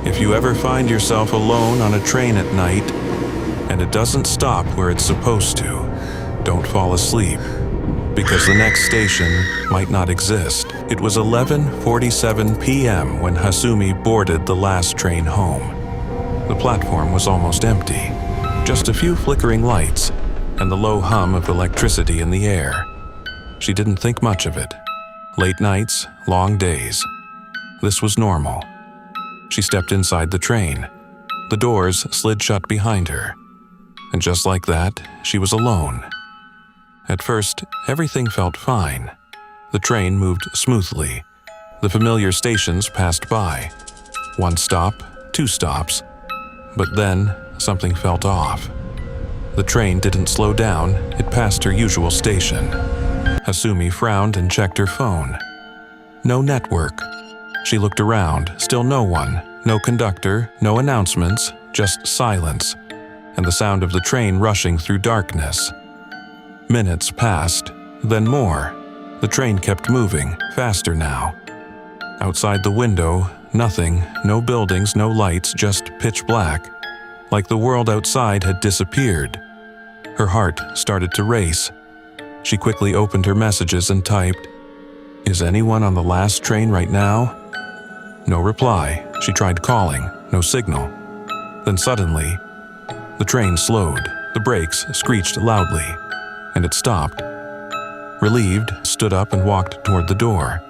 If you ever find yourself alone on a train at night and it doesn't stop where it's supposed to, don't fall asleep, because the next station might not exist. It was 11:47 p.m. when Hasumi boarded the last train home. The platform was almost empty, just a few flickering lights and the low hum of electricity in the air. She didn't think much of it. Late nights, long days. This was normal. She stepped inside the train. The doors slid shut behind her. And just like that, she was alone. At first, everything felt fine. The train moved smoothly. The familiar stations passed by. One stop, two stops. But then, something felt off. The train didn't slow down, it passed her usual station. Hasumi frowned and checked her phone. No network. She looked around, still no one, no conductor, no announcements, just silence, and the sound of the train rushing through darkness. Minutes passed, then more. The train kept moving, faster now. Outside the window, nothing, no buildings, no lights, just pitch black, like the world outside had disappeared. Her heart started to race. She quickly opened her messages and typed, "Is anyone on the last train right now?" No reply. She tried calling, no signal. Then suddenly, the train slowed, the brakes screeched loudly, and it stopped. Relieved, stood up and walked toward the door.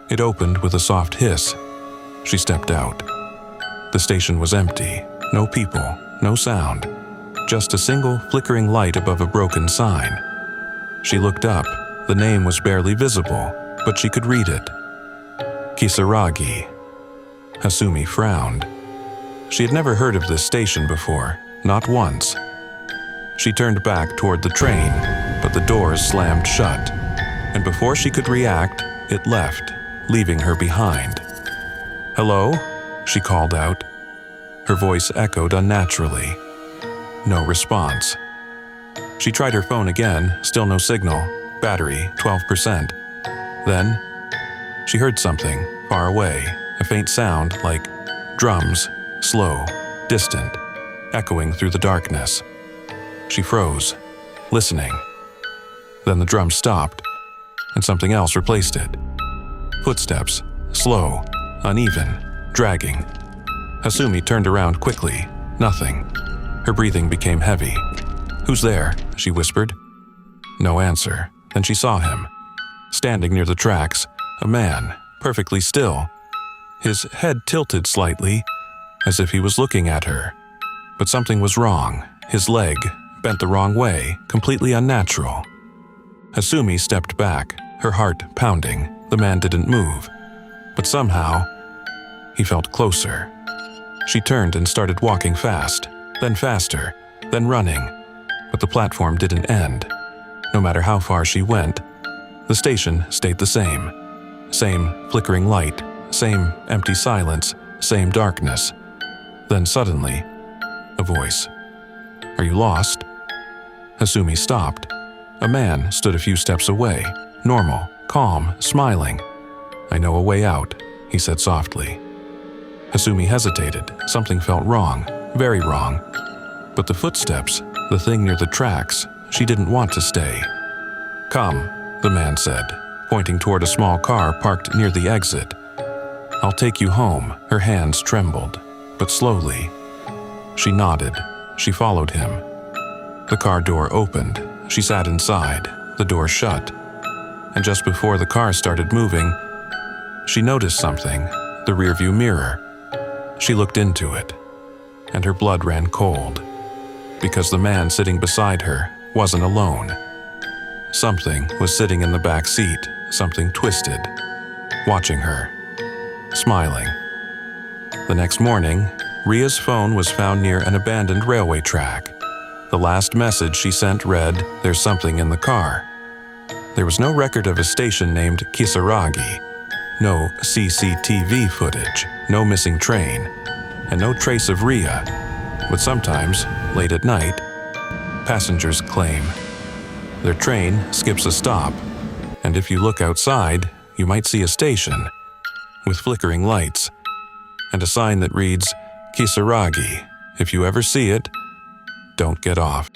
It opened with a soft hiss. She stepped out. The station was empty, no people, no sound, just a single flickering light above a broken sign. She looked up. The name was barely visible, but she could read it. Kisaragi. Hasumi frowned. She had never heard of this station before, not once. She turned back toward the train, but the doors slammed shut, and before she could react, it left, leaving her behind. "Hello?" she called out. Her voice echoed unnaturally. No response. She tried her phone again, still no signal, battery 12%. Then, she heard something far away, a faint sound like drums, slow, distant, echoing through the darkness. She froze, listening. Then the drum stopped, and something else replaced it. Footsteps, slow, uneven, dragging. Hasumi turned around quickly. Nothing. Her breathing became heavy. "Who's there?" she whispered. No answer. Then she saw him. Standing near the tracks, a man, perfectly still. His head tilted slightly, as if he was looking at her. But something was wrong. His leg, bent the wrong way, completely unnatural. Hasumi stepped back, her heart pounding. The man didn't move. But somehow, he felt closer. She turned and started walking fast, then faster, then running. But the platform didn't end. No matter how far she went, the station stayed the same. Same flickering light, same empty silence, same darkness. Then suddenly, a voice. "Are you lost?" Hasumi stopped. A man stood a few steps away, normal, calm, smiling. "I know a way out," he said softly. Hasumi hesitated. Something felt wrong, very wrong. But the footsteps, the thing near the tracks, she didn't want to stay. "Come," the man said, pointing toward a small car parked near the exit. "I'll take you home." Her hands trembled, but slowly. She nodded. She followed him. The car door opened. She sat inside, the door shut. And just before the car started moving, she noticed something, the rearview mirror. She looked into it, and her blood ran cold, because the man sitting beside her wasn't alone. Something was sitting in the back seat, something twisted, watching her, smiling. The next morning, Ria's phone was found near an abandoned railway track. The last message she sent read, "There's something in the car." There was no record of a station named Kisaragi, no CCTV footage, no missing train, and no trace of Ria. But sometimes, late at night, passengers claim their train skips a stop, and if you look outside, you might see a station with flickering lights and a sign that reads, Kisaragi. If you ever see it, don't get off.